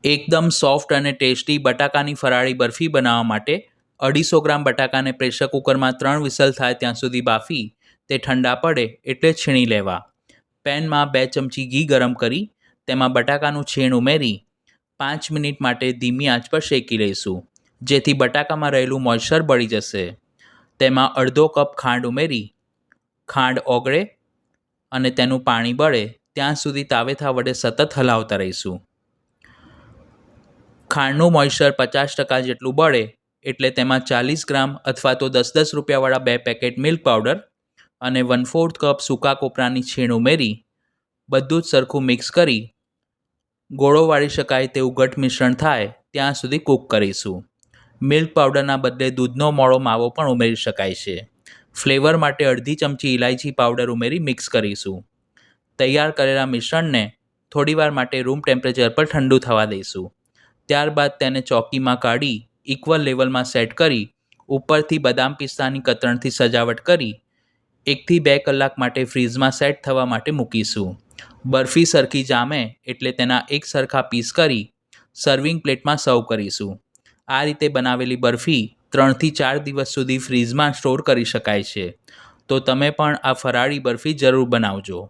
એકદમ સોફ્ટ અને ટેસ્ટી બટાકાની ફરાળી બરફી બનાવવા માટે 250 ગ્રામ બટાકાને પ્રેશર કુકરમાં 3 વિસલ થાય ત્યાં સુધી બાફી તે ઠંડા પડે એટલે છીણી લેવા. પેનમાં 2 ચમચી ઘી ગરમ કરી તેમાં બટાકાનું છીણ ઉમેરી 5 મિનિટ માટે ધીમી આંચ પર શેકી લઈશું, જેથી બટાકામાં રહેલું મોઇશ્ચર બળી જશે. તેમાં અડધો કપ ખાંડ ઉમેરી ખાંડ ઓગળે અને તેનું પાણી બળે ત્યાં સુધી તાવેથા વડે સતત હલાવતા રહીશું. ખાંડનું મોઇશ્ચર 50% જેટલું બળે એટલે તેમાં 40 ગ્રામ અથવા તો 10-10 રૂપિયાવાળા 2 પેકેટ મિલ્ક પાવડર અને 1/4 કપ સૂકા કોપરાની છીણ ઉમેરી બધું જ સરખું મિક્સ કરી ગોળો વાળી શકાય તેવું ઘટ મિશ્રણ થાય ત્યાં સુધી કૂક કરીશું. મિલ્ક પાવડરના બદલે દૂધનો મોળો માવો પણ ઉમેરી શકાય છે. ફ્લેવર માટે અડધી ચમચી ઇલાયચી પાવડર ઉમેરી મિક્સ કરીશું. તૈયાર કરેલા મિશ્રણને થોડીવાર માટે રૂમ ટેમ્પરેચર પર ઠંડુ થવા દઈશું. ત્યારબાદ તેને ચોકીમાં કાઢી ઇક્વલ લેવલમાં સેટ કરી ઉપરથી બદામ પિસ્તાની કતરણથી સજાવટ કરી 1 થી 2 કલાક માટે ફ્રીઝમાં સેટ થવા માટે મૂકીશું. બરફી સરખી જામે એટલે તેના એક સરખા પીસ કરી સર્વિંગ પ્લેટમાં સર્વ કરીશું. આ રીતે બનાવેલી બરફી 3 થી 4 દિવસ સુધી ફ્રીઝમાં સ્ટોર કરી શકાય છે. તો તમે પણ આ ફરાળી બરફી જરૂર બનાવજો.